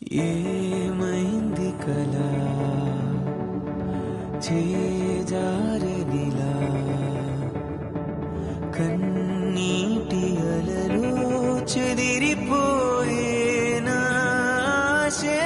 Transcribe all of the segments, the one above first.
ఏమైంది కలా చేజారనిలా కన్నీటి అలలు చెదిరిపోయేనా ఆశే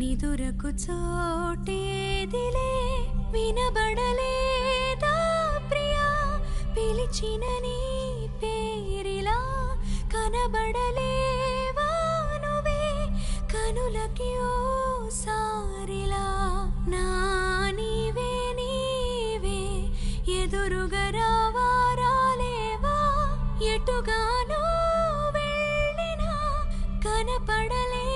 నిదురకు చోటేదిలే వినబడలేదా ప్రియా పిలిచిన నీ పేరిలా కనబడలేవా నువ్వే కనులకి ఓ సారిలా నా నీవే నీవే ఎదురుగా రావా రాలేవా ఎటుగానో వెళ్ళినా కనపడలే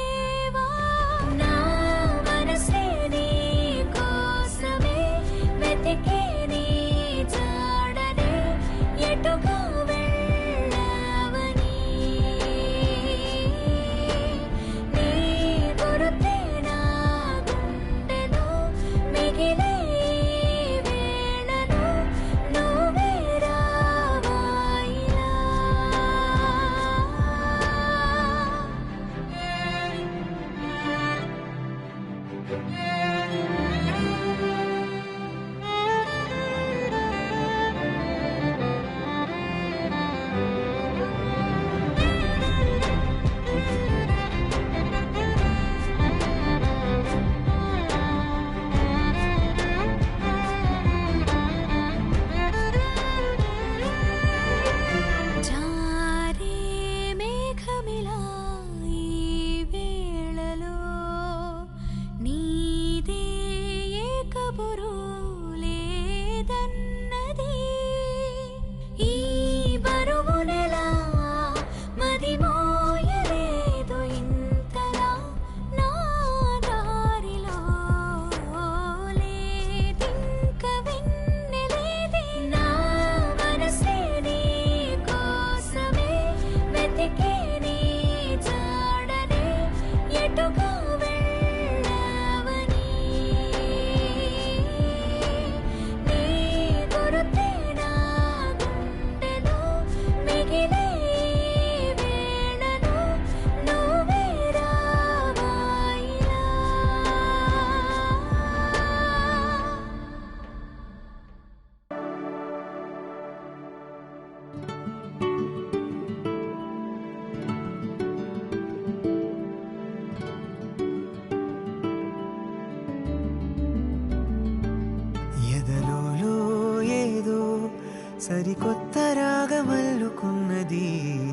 సరికొత్త రాగమల్లుకున్నది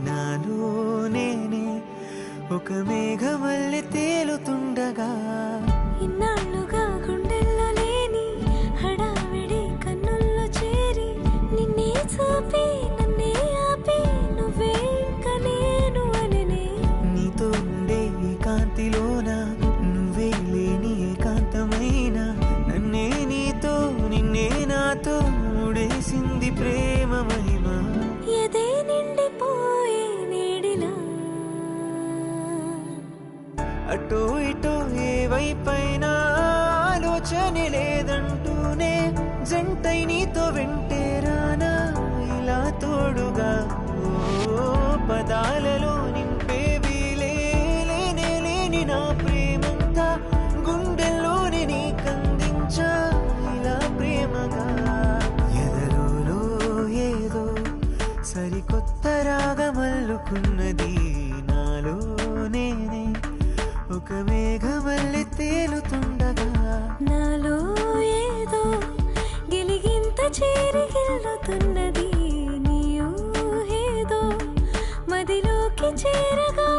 నాలో నేనే ఒక మేఘమల్లె తేలుతుండగా ఇన్నాళ్ళుగా గుండెల్లో లేని అటో ఇటో ఏ వైపైనా ఆలోచనే లేదంటూనే జంటై నీతో వెంటేరానా ఇలా తోడుగా ఓ పదాలలో నింపేవి లేనే లేని నా ప్రేమంతా గుండెల్లోనే నీకందించా ఇలా ప్రేమగా ఎదలో ఏదో సరికొత్త రాగమల్లుకున్నది నాలో నేనే ఒక మేఘమల్లి తేలుతుండగా నాలో ఏదో గిలిగింత చేరిగిల్లుతున్నది నీ ఊహేదో మదిలోకి చేరగా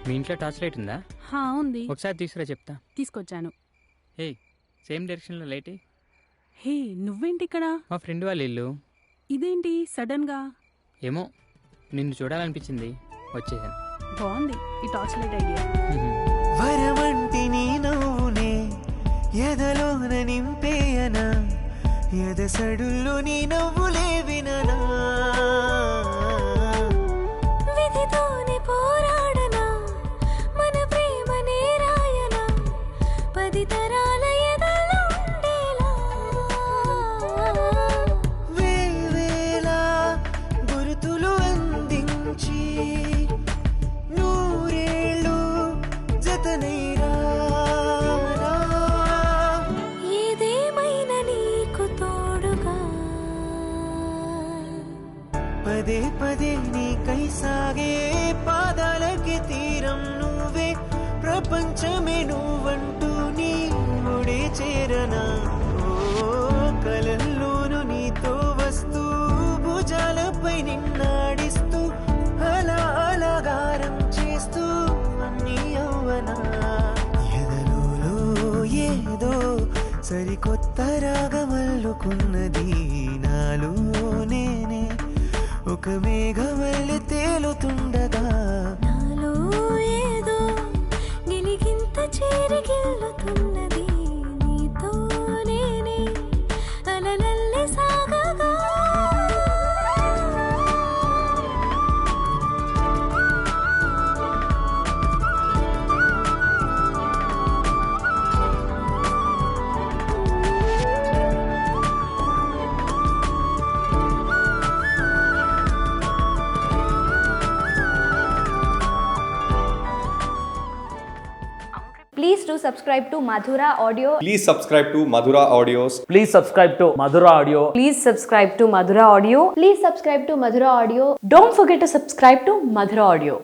మీ ఇంట్లో టార్చ్ లైట్ ఉందా? హా ఉంది, ఒకసారి తీసుకురా చెప్తా. తీసుకొచ్చాను. హే, సేమ్ డైరెక్షన్లో లైట్. హే నువ్వేంటి ఇక్కడ? మా ఫ్రెండ్ వాళ్ళ ఇల్లు. ఇదేంటి సడన్ గా? ఏమో నిన్ను చూడాలనిపించింది, వచ్చేసాను. బాగుంది ఈ టార్చ్ లైట్ ఐడియా. వరమంటి నీ నవ్వునే ఎదలోన నింపేయనా ఎదసడుల్లో నీ నవ్వులే విననా విధితోనే పోరాడనా మన ప్రేమనే రాయనా పది తరాల ఎదలో ఉండేలా వేవేలా గురుతులు అందించి నూరేళ్ళు జతనై రానా ఏదేమైనా నీకు తోడుగా పదే పదే నీకై సాగే పాదాలకి తీరం నువ్వే ప్రపంచమే నువ్వంటూ నీ ముడే చేరనా ఓ కలల్లోను నీతో వస్తూ భుజాలపై నిన్నాడిస్తూ అలా అలాగారం చేస్తూ అన్నీ యవ్వనా ఎదలో ఏదో సరికొత్త రాగమల్లుకున్నది నాలో నేనే ఒక మేఘమల్లి తేలుతుండగా నాలో ఏదో గిలిగింత చేరిగిల్లుతున్నది నీతో నేనే అలలల్లే సాగగా Please do subscribe to Madhura Audio. Please subscribe to Madhura Audios. Please subscribe to Madhura Audio. Please subscribe to Madhura Audio. Please subscribe to Madhura Audio. Don't forget to subscribe to Madhura Audio.